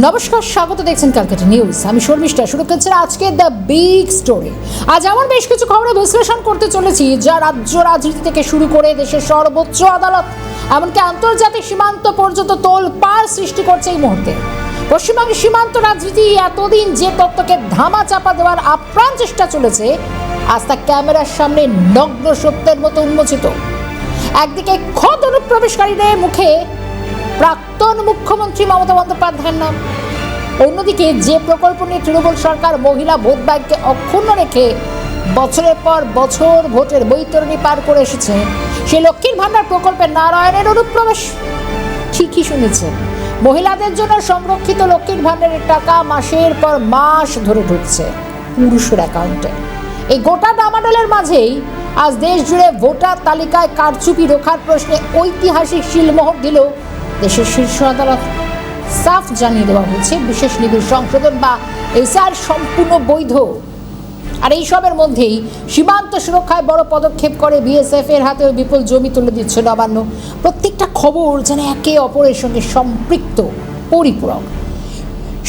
নমস্কার, স্বাগত দেখছেন ক্যালকাটা নিউজ। আমি শর্মিষ্ঠা। শুরু করছি আজকে দ্য বিগ স্টোরি। আজ এমন বেশ কিছু খবরে বিশ্লেষণ করতে চলেছি যা রাজ্য রাজনীতি থেকে শুরু করে দেশের সর্বোচ্চ আদালত এমনকি আন্তর্জাতিক সীমান্ত পর্যন্ত তোলপাড় সৃষ্টি করছে এই মুহূর্তে। পশ্চিমবঙ্গের সীমান্ত রাজনীতি এতদিন যে তত্ত্বকে ধামা চাপা দেওয়ার আপ্রাণ চেষ্টা চলেছে, আজ তা ক্যামেরার সামনে নগ্ন সত্যের মতো উন্মোচিত। একদিকে খোদ অনুপ্রবেশকারীদের মুখে প্রাক্তন মুখ্যমন্ত্রী মমতা বন্দ্যোপাধ্যায়ের নাম, অন্যদিকে যে প্রকল্প নিয়ে তৃণমূল সরকার মহিলা ভোট ব্যাংককে অক্ষুণ্ণ রেখে বছরের পর বছর ভোটের বৈতরণী পার করে এসেছে, সেই লক্ষ্মীর ভাণ্ডার প্রকল্পে নারায়ণের অনুপ্রবেশ। ঠিকই শুনেছেন, মহিলাদের জন্য সংরক্ষিত লক্ষ্মীর ভাণ্ডারের টাকা মাসের পর মাস ধরে ঢুকছে পুরুষের অ্যাকাউন্টে। এই গোটা ডামাডোলের মাঝেই আজ দেশ জুড়ে ভোটার তালিকায় কারচুপি রোখার প্রশ্নে ঐতিহাসিক শিলমোহর দিল দেশের শীর্ষ আদালত। সাফ জানিয়ে দেওয়া হয়েছে বিশেষ নিবিড় সংশোধন বা এসআর সম্পূর্ণ বৈধ। আর এইসবের মধ্যেই সীমান্ত সুরক্ষায় বড় পদক্ষেপ করে বিএসএফ এর হাতেও বিপুল জমি তুলে দিচ্ছে নবান্ন। প্রত্যেকটা খবর যেন একে অপরের সঙ্গে সম্পৃক্ত, পরিপূরক।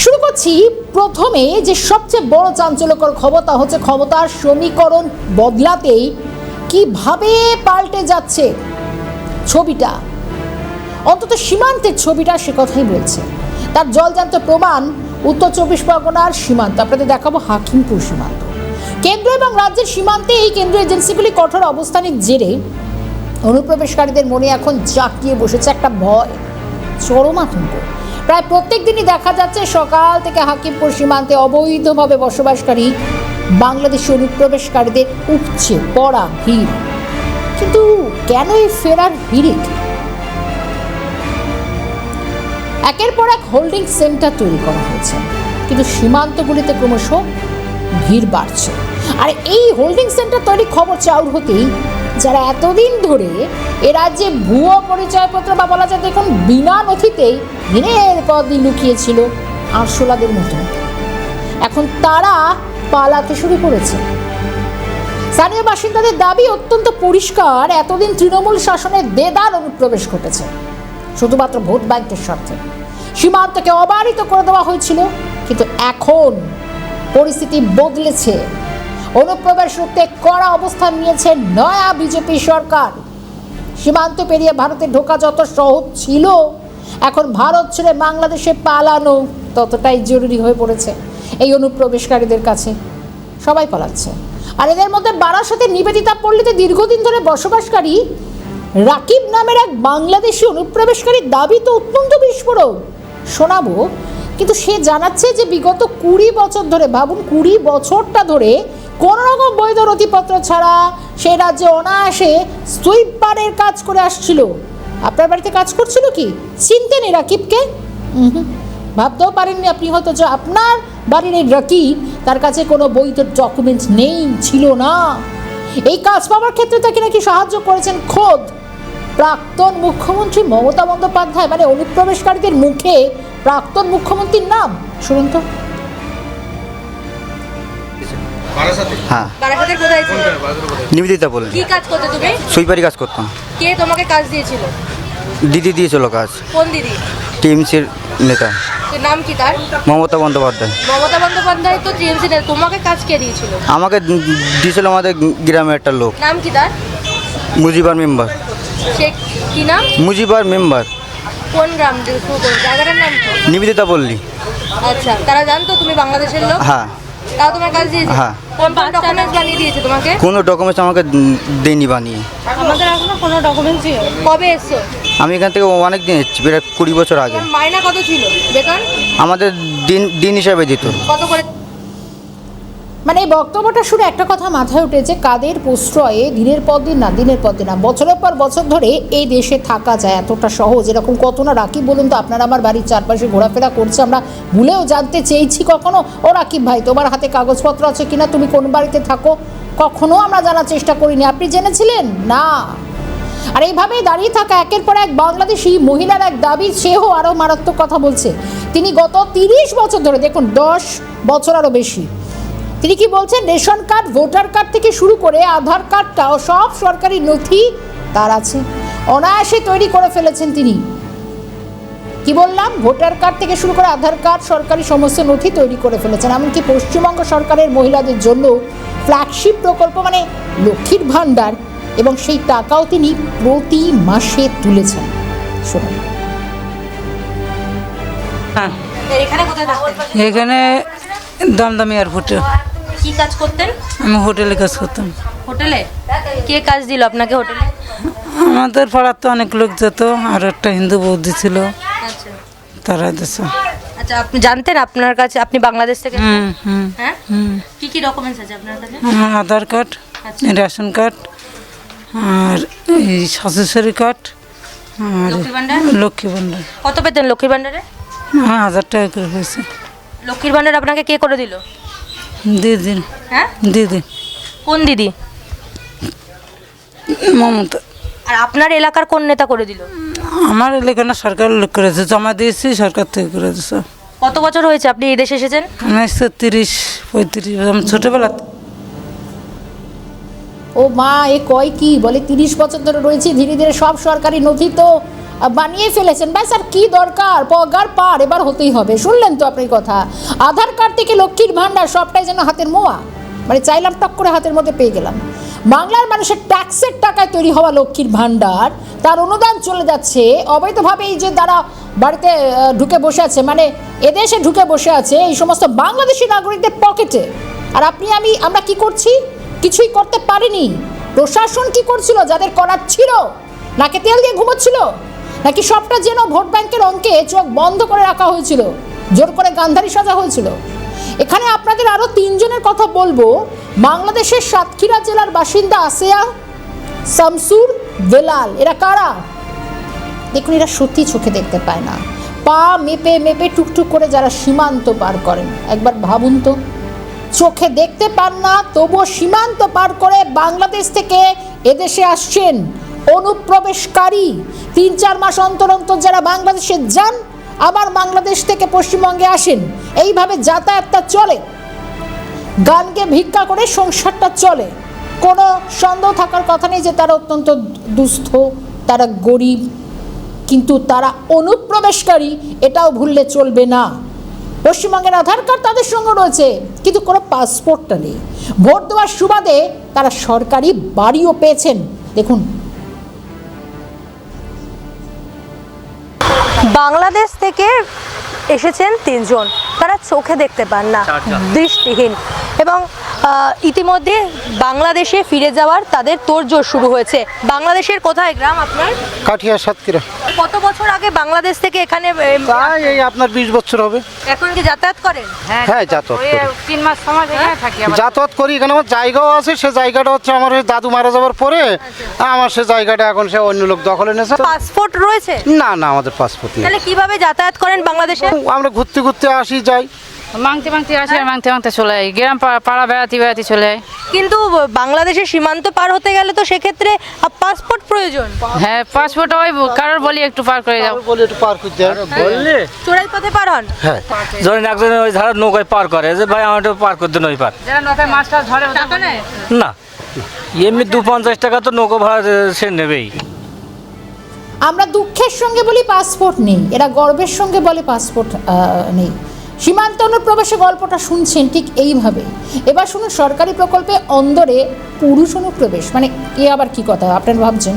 শুরু করছি প্রথমে যে সবচেয়ে বড় চাঞ্চল্যকর খবর, তা হচ্ছে ক্ষমতার সমীকরণ বদলাতেই কিভাবে পাল্টে যাচ্ছে ছবিটা। অন্তত সীমান্তের ছবিটা সে কথাই বলছে। তার জলজান্ত প্রমাণ উত্তর 24 পরগনার সীমান্ত। আপনাদের দেখাবো হাকিমপুর সীমান্ত। কেন্দ্র এবং রাজ্যের সীমান্তে এই কেন্দ্রীয় এজেন্সিগুলি কঠোর অবস্থানের জেরে অনুপ্রবেশকারীদের মনে এখন জাঁকিয়ে বসেছে একটা ভয়, চরম আতঙ্ক। প্রায় প্রত্যেক দিনই দেখা যাচ্ছে সকাল থেকে হাকিমপুর সীমান্তে অবৈধভাবে বসবাসকারী বাংলাদেশি অনুপ্রবেশকারীদের উপচে পড়া ভিড়। কিন্তু কেন এই ফেরার হিড়িক? একের পর এক হোল্ডিং সেন্টার তৈরি করা হয়েছে, কিন্তু সীমান্তগুলিতে ক্রমশ ভিড় বাড়ছে। আর এই হোল্ডিং সেন্টার তৈরি খবর চাউর হতেই যারা এতদিন ধরে এ রাজ্যে ভুয়ো পরিচয়পত্র বা বলা যায় দেখুন বিনা নথিতেই দিনের পর দিন লুকিয়েছিল আরশোলাদের মতো, এখন তারা পালাতে শুরু করেছে। স্থানীয় বাসিন্দাদের দাবি অত্যন্ত পরিষ্কার, এতদিন তৃণমূল শাসনের দেদার অনুপ্রবেশ ঘটেছে শুধুমাত্র ভোট ব্যাংকের স্বার্থে। সীমান্তকে অবারিত করে দেওয়া হয়েছিল, কিন্তু এখন পরিস্থিতি বদলেছে। অনুপ্রবেশ রুখতে কড়া অবস্থান নিয়েছে নয়া বিজেপি সরকার। সীমান্ত পেরিয়ে ভারতে ঢোকা যত সহজ ছিল, এখন ভারত ছেড়ে বাংলাদেশে পালানো ততটাই জরুরি হয়ে পড়েছে এই অনুপ্রবেশকারীদের কাছে। সবাই পালাচ্ছে। আর এদের মধ্যে বারাসতের নিবেদিতা পল্লীতে দীর্ঘদিন ধরে বসবাসকারী রাকিব নামের এক বাংলাদেশি অনুপ্রবেশকারীর দাবি তো অত্যন্ত বিস্ফোরক, শোনাবো। কিন্তু সে জানাচ্ছে যে বিগত 20 বছর ধরে, ভাবুন 20 বছরটা ধরে কোনো রকম বৈধ নথিপত্র ছাড়া সে রাজ্যে অনায়াসে সুইপারের কাজ করে আসছিল। আপনার বাড়িতে কাজ করছিল কি? চিনতেন এই রাকিবকে? ভাবতেও পারেননি আপনি হয়তো যে আপনার বাড়ির এই রাকিব, তার কাছে কোনো বৈধ ডকুমেন্ট নেই, ছিল না। এই কাজ পাওয়ার ক্ষেত্রে তাকে নাকি সাহায্য করেছেন খোদ প্রাক্তন মুখ্যমন্ত্রী মমতা বন্দ্যোপাধ্যায়। মানে অনুপ্রবেশকারীদের মুখে প্রাক্তন মুখ্যমন্ত্রীর নাম শুনুন তো। হ্যাঁ, বারাসাতে কোথায় ছিল? নিবেদিতা বলে। কি কাজ করতে তুমি? সুইপারি কাজ করতাম। কে তোমাকে কাজ দিয়েছিল? দিদি দিয়েছিল কাজ। কোন দিদি? টিএমসির নেতা। তোর নাম কি তার? মমতা বন্দ্যোপাধ্যায়। মমতা বন্দ্যোপাধ্যায় তো টিএমসি নেতা, তোমাকে কাজ কে দিয়েছিল? আমাকে দিয়েছিল আমাদের গ্রামের একটা লোক, নাম কি তার? মুজিবার মেম্বার। সে কি নাম? মুজিবার মেম্বার। কোন গ্রাম? জায়গাটার নাম কি? নিবেদিতা বললি। আচ্ছা, তারা জানতো তুমি বাংলাদেশের লোক? হ্যাঁ। তাও তোমার কাজ দিয়েছে? হ্যাঁ। কোন ডকুমেন্টস বানিয়ে দিয়েছে তোমাকে? কোনো ডকুমেন্টস আমাকে দেয়নি বানিয়ে। আমাদের এখনো কোনো ডকুমেন্টস নেই। কবে এসছো? আমি এখান থেকে অনেক দিন এসেছি, প্রায় 20 বছর আগে। তোমার মাইনা কত ছিল? বেতন আমাদের দিন হিসাবে দিত। কত করে? মানে এই বক্তব্যটা শুনে একটা কথা মাথায় উঠেছে, কাদের প্রশ্রয়ে দিনের পর দিন না বছরের পর বছর ধরে এই দেশে থাকা যায় এতটা সহজ? এরকম কত না রাকিব বলুন তো, আপনারা আমার বাড়ির চারপাশে ঘোরাফেরা করছে, আমরা ভুলেও জানতে চেয়েছি কখনো ও রাকিব ভাই তোমার হাতে কাগজপত্র আছে কিনা, তুমি কোন বাড়িতে থাকো, কখনো আমরা জানার চেষ্টা করিনি। আপনি জেনেছিলেন না? আর এইভাবেই দাঁড়িয়ে থাকা একের পর এক বাংলাদেশি মহিলার এক দাবি, সেও আরও মারাত্মক কথা বলছে। তিনি গত 30 বছর ধরে, দেখুন 10 বছর আরও বেশি, তিনি কি বলছেন, রেশন কার্ড, ভোটার কার্ড থেকে শুরু করে আধার কার্ডটাও সব সরকারি নথি তার আছে, অনায়াসে তৈরি করে ফেলেছেন তিনি। কি বললাম, ভোটার কার্ড থেকে শুরু করে আধার কার্ড, সরকারি সমস্ত নথি তৈরি করে ফেলেছেন। এমনকি পশ্চিমবঙ্গ সরকারের মহিলাদের জন্য ফ্ল্যাগশিপ প্রকল্প মানে লক্ষ্মীর ভাণ্ডার, এবং সেই টাকাও তিনি প্রতি মাসে তুলেছেন। শুনুন। এখানে কোথায় থাকতেন? এখানে দমদম এয়ারপোর্টে কি কাজ করতেন? আমি হোটেলে কাজ করতাম। হোটেলে? কে কাজ দিল আপনাকে হোটেলে? আমাদের পাড়ার তো অনেক লোক যেত, আর একটা হিন্দু বৌদ্ধি ছিল, আচ্ছা তারা দিত। আচ্ছা, আপনি জানতেন আপনার কাছে আপনি বাংলাদেশ থেকে? হুম হুম হ্যাঁ, হুম। কি কি ডকুমেন্টস আছে আপনার কাছে? আমার আধার কার্ড, আচ্ছা। রেশন কার্ড, আর এই স্বাস্থ্যসাথী কার্ড, আর লক্ষ্মীর ভাণ্ডার? লক্ষ্মী ভাণ্ডার। কত পেতেন লক্ষ্মীর ভাণ্ডারে? 1000 টাকা করে হয়েছে। লক্ষ্মীর ভাণ্ডার আপনাকে কে করে দিল? দিদি, হ্যাঁ, দিদি কোন দিদি? মমতা। আর আপনার এলাকার কোন নেতা করে দিল? আমার এলাকায় সরকার লোক করেছে, জমা দিয়েছি, সরকার থেকে করে দিচ্ছে। কত বছর হয়েছে আপনি এই দেশে এসেছেন? 1930-35, আমি ছোটবেলা। ও মা, এ কয় কি বলে, 30 বছর ধরে রয়েছে, ধীরে ধীরে সব সরকারি নথি তো বানিয়ে ফেলেছেন। ব্যাস আর কি দরকার, পগার পার এবার হতেই হবে। শুনলেন তো আপনার কথা, আধার কার্ড থেকে লক্ষ্মীর ভাণ্ডার সবটাই যেন হাতের মোয়া, মানে চাইলাম টক করে হাতের মধ্যে পেয়ে গেলাম। বাংলার মানুষের ট্যাক্সের টাকায় তৈরি হওয়া লক্ষ্মীর ভাণ্ডার, তার অনুদান চলে যাচ্ছে অবৈধভাবে এই যে যারা বাড়িতে ঢুকে বসে আছে, মানে এদেশে ঢুকে বসে আছে এই সমস্ত বাংলাদেশি নাগরিকদের পকেটে। আর আমরা কি করছি? কিছুই করতে পারিনি। প্রশাসন কি করছিল? যাদের করার ছিল, নাকে তেল দিয়ে ঘুমোচ্ছিল, নাকি সবটা যেন ভোট ব্যাংকের অঙ্কে চোখ বন্ধ করে রাখা হয়েছিল, জোর করে গান্ধারী সাজা হয়েছিল? এখানে আপনাদের আরও 3 জনের কথা বলবো। বাংলাদেশের সাতক্ষীরা জেলার বাসিন্দা আসিয়া, শামসুর, বেলাল। এরা কারা? দেখুন, এরা সত্যি চোখে দেখতে পায় না, পা মেপে মেপে টুকটুক করে যারা সীমান্ত পার করেন। একবার ভাবুন তো, চোখে দেখতে পান না, তবুও সীমান্ত পার করে বাংলাদেশ থেকে এদেশে আসছেন অনুপ্রবেশকারী। 3-4 মাস অন্তর অন্তর যারা বাংলাদেশে যান, আবার বাংলাদেশ থেকে পশ্চিমবঙ্গে আসেন, এইভাবে যাতায়াতটা চলে, গানকে ভিক্ষা করে সংসারটা চলে। কোনো সন্দেহ থাকার কথা নেই যে তারা অত্যন্ত দুস্থ, তারা গরিব, কিন্তু তারা অনুপ্রবেশকারী, এটাও ভুললে চলবে না। পশ্চিমবঙ্গের আধার কার্ড তাদের সঙ্গে রয়েছে, কিন্তু কোনো পাসপোর্টটা নেই। ভোট দেওয়ার সুবাদে তারা সরকারি বাড়িও পেয়েছেন। দেখুন, বাংলাদেশ থেকে এসেছেন 3 জন, তারা চোখে দেখতে পান না, দৃষ্টিহীন, এবং ইতিমধ্যে বাংলাদেশে ফিরে যাওয়ার তাদের তোড়জোড় শুরু হয়েছে। বাংলাদেশের কোথায় গ্রাম আপনার? কাঠিয়া সাতক্ষীরা। কত বছর আগে বাংলাদেশ থেকে এখানে তাই এই আপনার 20 বছর হবে। এখন কি যাতায়াত করেন? হ্যাঁ, যাতায়াত করি। 3 মাস সময় এখানে থাকি। যাতায়াত করি, এখানে আমার জায়গাও আছে। সে জায়গাটা হচ্ছে আমার ওই দাদু মারা যাওয়ার পরে আমার সে জায়গাটা এখন সে অন্য লোক দখলে নিয়েছে। পাসপোর্ট রয়েছে? না না, আমাদের পাসপোর্ট নেই। তাহলে কিভাবে যাতায়াত করেন বাংলাদেশে? আমরা ঘুরতে ঘুরতে আসি, যাই। মাংতে মাংতে আসে, মাংতে মাংতে চলে যায়, গ্রাম পাড়া বেড়াতে বেড়াতে চলে যায়। কিন্তু বাংলাদেশের সীমান্ত পার হতে গেলে তো সেক্ষেত্রে পাসপোর্ট প্রয়োজন। হ্যাঁ, পাসপোর্ট ওই কারোর বলি একটু পার করে দাও, বলে একটু পার করতে হয়। বললি চোরাই পথে পার হন? হ্যাঁ, ধরেন একজন ওই ধারা নৌকায় পার করে যে ভাই আমার একটু পার করতে নই পার যারা নৌকায় মাছ টাছ ধরে টাকা নেয়? না, এমনি 250 টাকা তো নৌকা ভাড়া সে নেবেই। আমরা দুঃখের সঙ্গে বলি পাসপোর্ট নেই, এরা গর্বের সঙ্গে বলে পাসপোর্ট নেই। সীমান্ত অনুপ্রবেশে গল্পটা শুনছেন ঠিক এইভাবে। এবার শুনুন, সরকারি প্রকল্পে অন্দরে পুরুষ অনুপ্রবেশ, মানে এ আবার কি কথা? আপনারা ভাবছেন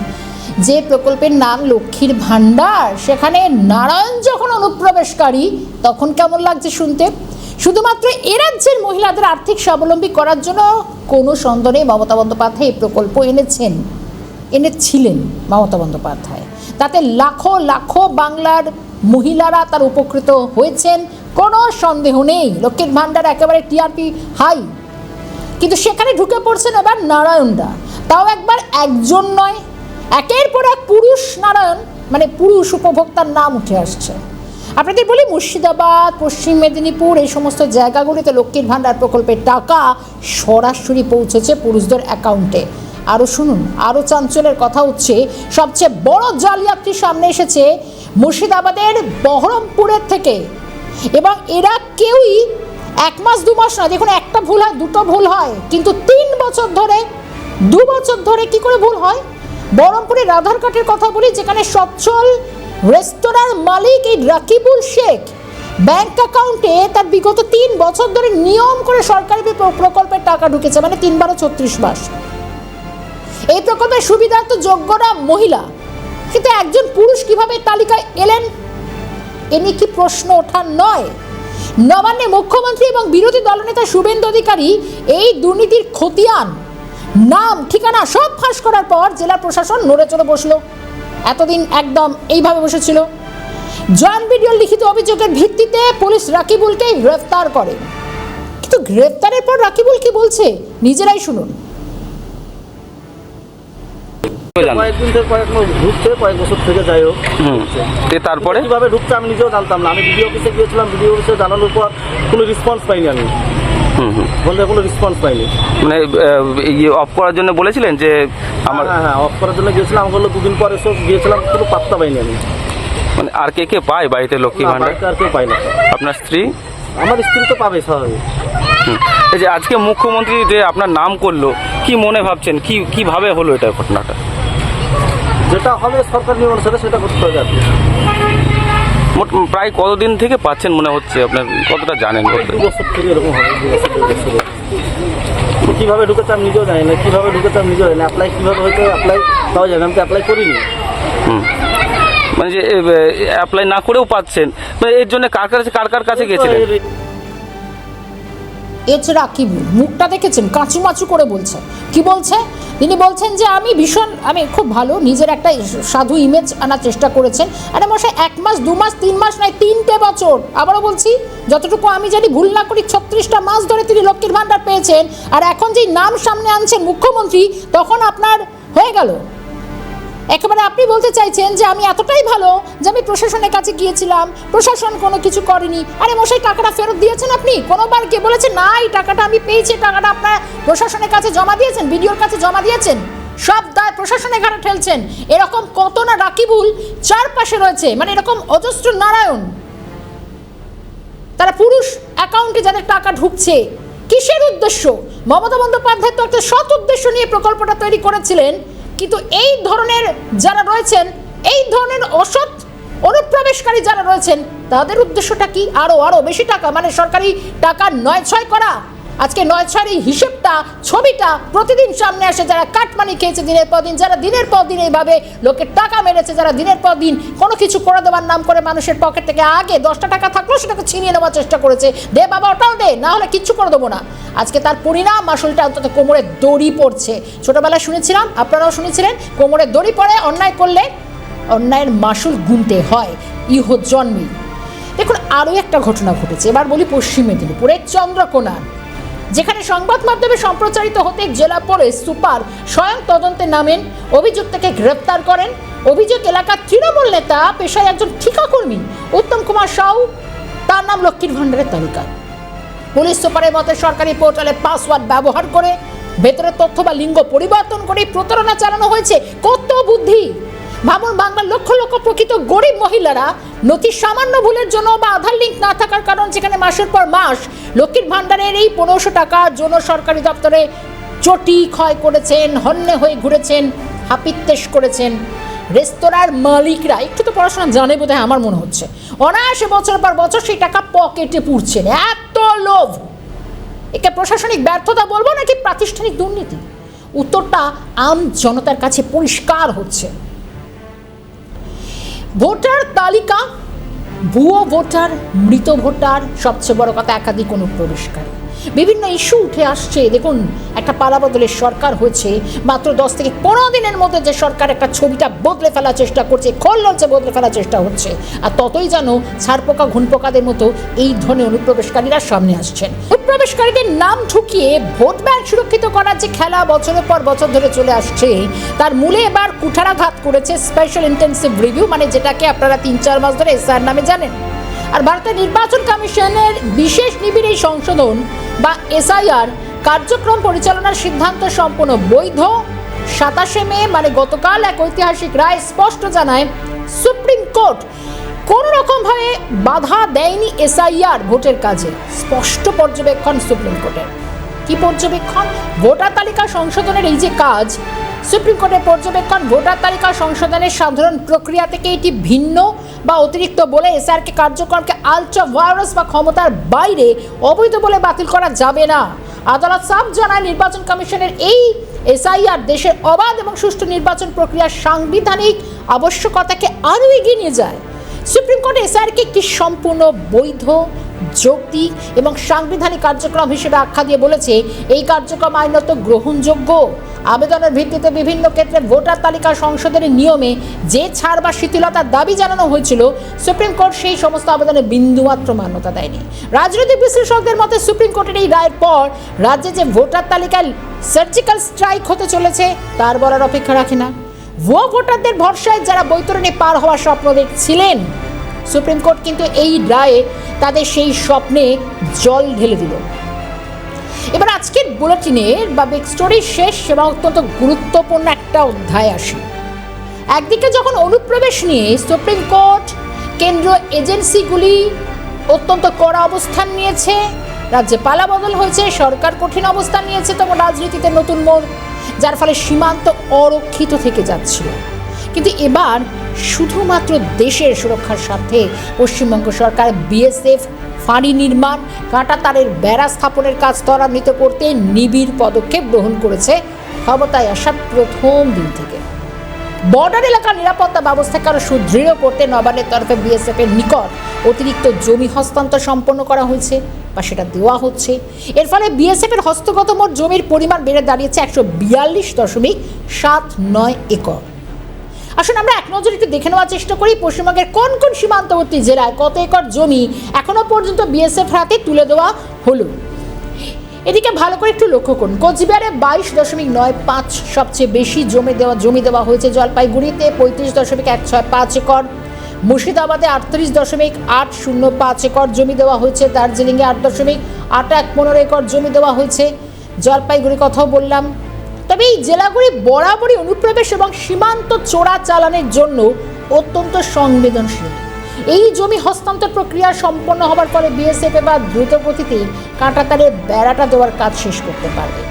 যে প্রকল্পের নাম লক্ষ্মীর ভাণ্ডার, সেখানে নারায়ণ যখন অনুপ্রবেশকারী, তখন কেমন লাগছে শুনতে? শুধুমাত্র এ রাজ্যের মহিলাদের আর্থিক স্বাবলম্বী করার জন্য কোনো সন্দেহ নেই, মমতা বন্দ্যোপাধ্যায় এই প্রকল্প এনেছিলেন মমতা বন্দ্যোপাধ্যায়। তাতে লাখো লাখো বাংলার মহিলারা তার উপকৃত হয়েছেন, কোনো সন্দেহ নেই। লক্ষ্মীর ভাণ্ডার একেবারে টিআরপি হাই, কিন্তু সেখানে ঢুকে পড়ছেন এবার নারায়ণরা। তাও একবার একজন নয়, একের পর এক পুরুষ নারায়ণ, মানে পুরুষ উপভোক্তার নাম উঠে আসছে। আপনাদের বলি, মুর্শিদাবাদ, পশ্চিম মেদিনীপুর, এই সমস্ত জায়গাগুলিতে লক্ষ্মীর ভাণ্ডার প্রকল্পের টাকা সরাসরি পৌঁছেছে পুরুষদের অ্যাকাউন্টে। আরও শুনুন, আরও চাঞ্চল্যের কথা হচ্ছে, সবচেয়ে বড় জালিয়াতি সামনে এসেছে মুর্শিদাবাদের বহরমপুরের থেকে, এবং এরা কেউই 1 মাস 2 মাস না, দেখুন একটা ভুল হয়, দুটো ভুল হয়, কিন্তু 3 বছর ধরে, 2 বছর ধরে কি করে ভুল হয়? বহরমপুরের আধার কার্ডের কথা বলি, যেখানে সচ্ছল রেস্তোরাঁর মালিক এই রাকিবুল শেখ ব্যাংক অ্যাকাউন্টে তার বিগত 3 বছর ধরে নিয়ম করে সরকারি প্রকল্পের টাকা ঢুকেছে, মানে 3-12-36 মাস। এই প্রকল্পের সুবিধার্থ যোগ্যরা মহিলা, কিন্তু একজন পুরুষ কিভাবে তালিকায় এলেন এ নিয়ে কি প্রশ্ন ওঠার নয়? নবান্নে মুখ্যমন্ত্রী এবং বিরোধী দলনেতা শুভেন্দু অধিকারী এই দুর্নীতির খতিয়ান, নাম, ঠিকানা সব ফাঁস করার পর জেলা প্রশাসন নড়ে চড়ে বসলো। এতদিন একদম এইভাবে বসেছিল। জয়েন্ট ভিডিওর লিখিত অভিযোগের ভিত্তিতে পুলিশ রাকিবুলকে গ্রেফতার করে, কিন্তু গ্রেফতারের পর রাকিবুল কি বলছে নিজেরাই শুনুন। কয়েকদিন থেকে কয়েক মাস ঢুকছে, কয়েক বছর থেকে যাই হোক। তারপরে কিভাবে ঢুকছে আমি নিজেও জানতাম না। আমি বিডিও অফিসে গিয়েছিলাম, বিডিও অফিসে জানানোর পর কোনো রেসপন্স পাইনি। আমি বললে কোনো রেসপন্স পাইনি। মানে অফ করার জন্য বলেছিলেন যে আমার? হ্যাঁ, অফ করার জন্য গিয়েছিলাম। আমি বললো 2 দিন পরে সব গিয়েছিলাম, কোনো পাত্তা পাইনি আমি। মানে আর কে পায় বাড়িতে লক্ষ্মী ভাণ্ডার? আর কেউ পাই না। আপনার স্ত্রী? আমার স্ত্রী তো পাবে স্বাভাবিক। এই যে আজকে মুখ্যমন্ত্রী যে আপনার নাম করলো, কি মনে ভাবছেন, কিভাবে হলো এটা ঘটনাটা? যেটা হবে সরকার নিয়ম অনুসারে সেটা করতে হবে। আর প্রায় কতদিন থেকে পাচ্ছেন মনে হচ্ছে, আপনার কতটা জানেন? 2 বছর থেকে এরকম হবে, 2 বছর 2 বছর। কীভাবে ঢুকেছে আমি নিজেও জানি না, কীভাবে ঢুকেছে আমি নিজেও জানি না। অ্যাপ্লাই কীভাবে হয়েছে অ্যাপ্লাই তাও জানি, আমি তো অ্যাপ্লাই করিনি। মানে যে অ্যাপ্লাই না করেও পাচ্ছেন, মানে এর জন্য কার কাছে গেছিলেন? এছাড়া রাকিবুল মুখটা দেখেছেন, কাঁচুমাচু করে বলছে। কি বলছে? তিনি বলছেন যে আমি খুব ভালো নিজের একটা সাধু ইমেজ আনার চেষ্টা করেছেন। আরে মশাই, 1 মাস 2 মাস 3 মাস নয়, 3টে বছর। আবারও বলছি, যতটুকু আমি জানি, ভুল না করি 36টা মাস ধরে তিনি লক্ষ্মীর ভাণ্ডার পেয়েছেন। আর এখন যেই নাম সামনে আনছেন মুখ্যমন্ত্রী, তখন আপনার হয়ে গেল। একেবারে আপনি বলতে চাইছেন যে আমি এতটাই ভালো যে আমি প্রশাসনের কাছে গিয়েছিলাম, প্রশাসন কোনো কিছু করেনি। আরে মশাই, টাকাটা ফেরত দিয়েছেন আপনি? কোনোবার কে বলেছে না এই টাকাটা আমি পেয়েছি, টাকাটা আপনার প্রশাসনের কাছে জমা দিয়েছেন, বিডিওর কাছে জমা দিয়েছেন? সব দায় প্রশাসনের ঘাড়ে ঠেলছেন। এরকম কত না রাকিবুল চারপাশে রয়েছে, মানে এরকম অজস্র নারায়ণ। তারা পুরুষ অ্যাকাউন্টে যাদের টাকা ঢুকছে, কিসের উদ্দেশ্য? মমতা বন্দ্যোপাধ্যায় তো একটা সৎ উদ্দেশ্য নিয়ে প্রকল্পটা তৈরি করেছিলেন, কিন্তু এই ধরনের যারা রয়েছেন, এই ধরনের অসৎ অনুপ্রবেশকারী যারা রয়েছেন, তাদের উদ্দেশ্যটা কি? আরো বেশি টাকা, মানে সরকারি টাকা 9-6 করা। আজকে 9-6 এই হিসেবটা, ছবিটা প্রতিদিন সামনে আসে। যারা কাটমানি খেয়েছে দিনের পর দিন, যারা দিনের পর দিন এইভাবে লোকের টাকা মেরেছে, যারা দিনের পর দিন কোনো কিছু করে দেওয়ার নাম করে মানুষের পকেট থেকে আগে 10টা টাকা থাকলেও সেটাকে ছিনিয়ে নেওয়ার চেষ্টা করেছে। দে বাবা, ওটাও দে, না হলে কিচ্ছু করে দেবো না। আজকে তার পরিণাম, মাসুলটা অন্তত কোমরে দড়ি পড়ছে। ছোটবেলায় শুনেছিলাম, আপনারাও শুনেছিলেন, কোমরে দড়ি পড়ে অন্যায় করলে অন্যায়ের মাসুল গুনতে হয় ইহ জন্মে। দেখুন, আরও একটা ঘটনা ঘটেছে। এবার বলি পশ্চিম মেদিনীপুরের চন্দ্রকোনার, যেখানে সংবাদ মাধ্যমে সম্প্রচারিত হতে জেলা পুলিশ সুপার স্বয়ং তদন্তে নামেন, অভিযুক্তকে গ্রেপ্তার করেন। অভিযোগ এলাকার তৃণমূল নেতা, পেশায় একজন ঠিকাকর্মী উত্তম কুমার সাউ, তার নাম লক্ষ্মীর ভাণ্ডারের তালিকায়। পুলিশ সুপারের মতে সরকারি পোর্টালে পাসওয়ার্ড ব্যবহার করে ভেতরের তথ্য বা লিঙ্গ পরিবর্তন করে প্রতারণা চালানো হয়েছে। কত বুদ্ধি! ভাবুন, বাংলার লক্ষ লক্ষ প্রকৃত গরিব মহিলারা নথির সামান্য ভুলের জন্য বা আধার লিঙ্ক না থাকার কারণ যেখানে মাসের পর মাস লক্ষ্মীর ভাণ্ডারের এই 1500 টাকার জন্য সরকারি দপ্তরে চটি ক্ষয় করেছেন, হন্যে হয়ে ঘুরেছেন, হাপিত্তেশ করেছেন। রেস্তোরাঁর মালিকরা একটু তো পড়াশোনা জানে বোধহয়, আমার মনে হচ্ছে। অনায়াসে বছর পর বছর সেই টাকা পকেটে পুড়ছেন। এত লোভ! একে প্রশাসনিক ব্যর্থতা বলবো নাকি প্রাতিষ্ঠানিক দুর্নীতি? উত্তরটা আম জনতার কাছে পরিষ্কার হচ্ছে। ভোটার তালিকা, ভুয়ো ভোটার, মৃত ভোটার, সবচেয়ে বড় কথা একাধিক অনুপ্রবেশকারী, বিভিন্ন ইস্যু উঠে আসছে। দেখুন, একটা পালাবদলের সরকার হয়েছে মাত্র 10 থেকে 15 দিনের মধ্যে, যে সরকার একটা ছবিটা বদলে ফেলার চেষ্টা করছে, খোলছে বদলে ফেলার চেষ্টা হচ্ছে। আর ততই যেন ছারপোকা ঘুনপোকাদের মতো এই ধরনের অনুপ্রবেশকারীরা সামনে আসছেন। অনুপ্রবেশকারীদের নাম ঠুকিয়ে ভোট ব্যাংক সুরক্ষিত করার যে খেলা বছরের পর বছর ধরে চলে আসছে, তার মূলে এবার কুঠারাঘাত করেছে স্পেশাল ইন্টেনসিভ রিভিউ, মানে যেটাকে আপনারা 3-4 মাস ধরে এসআর নামে জানেন। আর ভারতের নির্বাচন কমিশনের বিশেষ নিবিড় এই সংশোধন বা এসআইআর কার্যক্রম পরিচালনার সিদ্ধান্ত সম্পূর্ণ বৈধ। 27 মে মানে গতকাল এক ঐতিহাসিক রায় স্পষ্ট জানায় সুপ্রিম কোর্ট কোনো রকমভাবে বাধা দেয়নি এসআইআর ভোটের কাজে। স্পষ্ট পর্যবেক্ষণ সুপ্রিম কোর্টের। কি পর্যবেক্ষণ? ভোটার তালিকা সংশোধনের এই যে কাজ, সুপ্রিম কোর্টের পর্যবেক্ষণ, ভোটার তালিকা সংশোধনের সাধারণ প্রক্রিয়া থেকে এটি ভিন্ন বা অতিরিক্ত বলে এসআরকে কার্যক্রমকে আলট্রা ভাইরাস বা ক্ষমতার বাইরে অবৈধ বলে বাতিল করা যাবে না। আদালত সাফ জানায়, নির্বাচন কমিশনের এই এসআইআর দেশের অবাধ এবং সুষ্ঠু নির্বাচন প্রক্রিয়ার সাংবিধানিক আবশ্যকতাকে আরও এগিয়ে নিয়ে যায়। সুপ্রিম কোর্ট এসআইআরকে একটি সম্পূর্ণ বৈধ, যৌক্তিক এবং সাংবিধানিক কার্যক্রম হিসেবে আখ্যা দিয়ে বলেছে, এই কার্যক্রম আইনত গ্রহণযোগ্য। আবেদনের ভিত্তিতে বিভিন্ন ক্ষেত্রে ভোটার তালিকা সংশোধনের নিয়মে যে ছাড় বা শিথিলতার দাবি জানানো হয়েছিল, সুপ্রিম কোর্ট সেই সমস্ত আবেদনে বিন্দুমাত্র মান্যতা দেয়নি। রাজনৈতিক বিশ্লেষকদের মতে সুপ্রিম কোর্টের এই রায়ের পর রাজ্যে যে ভোটার তালিকায় সার্জিক্যাল স্ট্রাইক হতে চলেছে তার বলার অপেক্ষা রাখে না। ভুয়ো ভোটারদের ভরসায় যারা বৈতরণী পার হওয়ার স্বপ্ন দেখছিলেন, সুপ্রিম কোর্ট কিন্তু এই রায়ে তাদের সেই স্বপ্নে জল ঢেলে দিল। এবার আজকের বুলেটিনের বা বিগ স্টোরির শেষ এবং অত্যন্ত গুরুত্বপূর্ণ একটা অধ্যায় আসে। একদিকে যখন অনুপ্রবেশ নিয়ে সুপ্রিম কোর্ট কেন্দ্রীয় এজেন্সিগুলি অত্যন্ত কড়া অবস্থান নিয়েছে, রাজ্যে পালাবদল হয়েছে, সরকার কঠিন অবস্থান নিয়েছে, তখন রাজনীতিতে নতুন মোড়, যার ফলে সীমান্ত অরক্ষিত থেকে যাচ্ছিল। কিন্তু এবার শুধুমাত্র দেশের সুরক্ষার স্বার্থে পশ্চিমবঙ্গ সরকার বিএসএফ ফাঁড়ি নির্মাণ, কাঁটাতারের বেড়া স্থাপনের কাজ ত্বরান্বিত করতে নিবিড় পদক্ষেপ গ্রহণ করেছে ক্ষমতায় আসার প্রথম দিন থেকে। বর্ডার এলাকার নিরাপত্তা ব্যবস্থাকে আরও সুদৃঢ় করতে নবান্নের তরফে বিএসএফ এর নিকট অতিরিক্ত জমি হস্তান্তর সম্পন্ন করা হয়েছে বা সেটা দেওয়া হচ্ছে। এর ফলে বিএসএফ এর হস্তগত মোট জমির পরিমাণ বেড়ে দাঁড়িয়েছে 142.79 একর। আসুন আমরা এক নজরে একটু দেখে নেওয়ার চেষ্টা করি পশ্চিমবঙ্গের কোন কোন সীমান্তবর্তী জেলায় কত একর জমি এখনো পর্যন্ত বিএসএফ হাতে তুলে দেওয়া হলো। এদিকে ভালো করে একটু লক্ষ্য করুন, কোচবিহারে 22.95 সবচেয়ে বেশি জমি দেওয়া হয়েছে, জলপাইগুড়িতে 35.165 একর, মুর্শিদাবাদে 38.805 একর জমি দেওয়া হয়েছে, দার্জিলিংয়ে 8.8115 একর জমি দেওয়া হয়েছে। জলপাইগুড়ির কথাও বললাম। তবে এই জেলাগুলি বরাবরই অনুপ্রবেশ এবং সীমান্ত চোরাচালানের জন্য অত্যন্ত সংবেদনশীল। এই জমি হস্তান্তর প্রক্রিয়া সম্পন্ন হবার পরে বিএসএফ এবার দ্রুত গতিতে কাঁটাতারের বেড়াটা দেওয়ার কাজ শেষ করতে পারবে।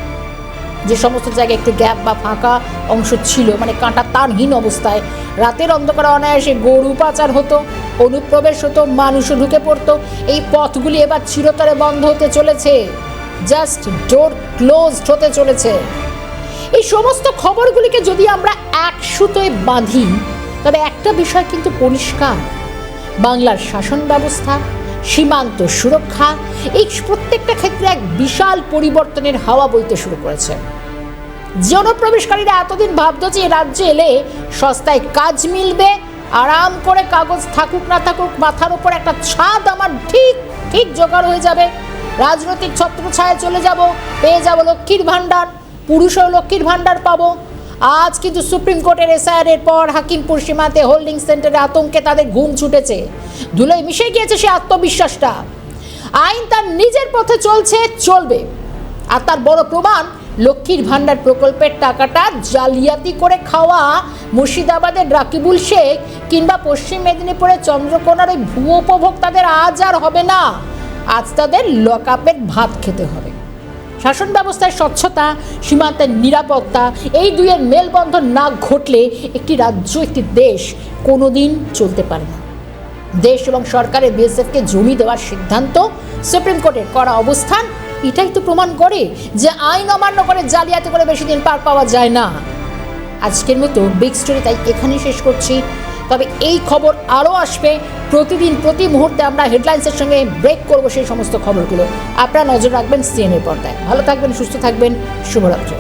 যে সমস্ত জায়গায় একটু গ্যাপ বা ফাঁকা অংশ ছিল, মানে কাঁটা তারহীন অবস্থায়, রাতের অন্ধকারে অনায়াসে গরু পাচার হতো, অনুপ্রবেশ হতো, মানুষও ঢুকে পড়তো, এই পথগুলি এবার চিরতরে বন্ধ হতে চলেছে। জাস্ট ডোর ক্লোজড হতে চলেছে। এই সমস্ত খবরগুলিকে যদি আমরা এক সুতোয় বাঁধি, তবে একটা বিষয় কিন্তু পরিষ্কার, বাংলার শাসন ব্যবস্থা, সীমান্ত সুরক্ষা, এই প্রত্যেকটা ক্ষেত্রে এক বিশাল পরিবর্তনের হাওয়া বইতে শুরু করেছে। জনপ্রবেশকারীরা এতদিন ভাবতো যে রাজ্যে এলে সস্তায় কাজ মিলবে, আরাম করে কাগজ থাকুক না থাকুক মাথার উপর একটা ছাদ আমার ঠিক জোগাড় হয়ে যাবে, রাজনৈতিক ছত্রছায়ায় চলে যাব, পেয়ে যাব লক্ষ্মীর ভাণ্ডার, পুরুষও লক্ষ্মীর ভাণ্ডার পাবো। আজ কিন্তু সুপ্রিম কোর্টের এসআইআর এর পর হাকিমপুর সীমান্তে হোল্ডিং সেন্টারে আতঙ্কে তাদের ঘুম ছুটেছে, ধুলোয় মিশে গিয়েছে সে আত্মবিশ্বাসটা। আইন তার নিজের পথে চলবে, আর তার বড় প্রমাণ লক্ষ্মীর ভাণ্ডার প্রকল্পের টাকাটা জালিয়াতি করে খাওয়া মুর্শিদাবাদের রাকিবুল শেখ কিংবা পশ্চিম মেদিনীপুরের চন্দ্রকোনার ওই ভুয়ো উপভোক্তাদের আজ আর হবে না, আজ তাদের লকআপের ভাত খেতে হবে। শাসন ব্যবস্থায় স্বচ্ছতা, সীমান্তের নিরাপত্তা, এই দুইয়ের মেলবন্ধন না ঘটলে একটি রাজ্য, একটি দেশ কোনোদিন চলতে পারে না। দেশ এবং সরকারের বিএসএফকে জমি দেওয়ার সিদ্ধান্ত, সুপ্রিম কোর্টের কড়া অবস্থান, এটাই তো প্রমাণ করে যে আইন অমান্য করে জালিয়াতি করে বেশি দিন পার পাওয়া যায় না। আজকের মতো বিগ স্টোরি তাই এখানেই শেষ করছি। তবে এই খবর আরও আসবে প্রতিদিন, প্রতি মুহূর্তে আমরা হেডলাইন্সের সঙ্গে ব্রেক করবো সেই সমস্ত খবরগুলো। আপনারা নজর রাখবেন সিএনএ পর্দায়। ভালো থাকবেন, সুস্থ থাকবেন, শুভরাত্রি।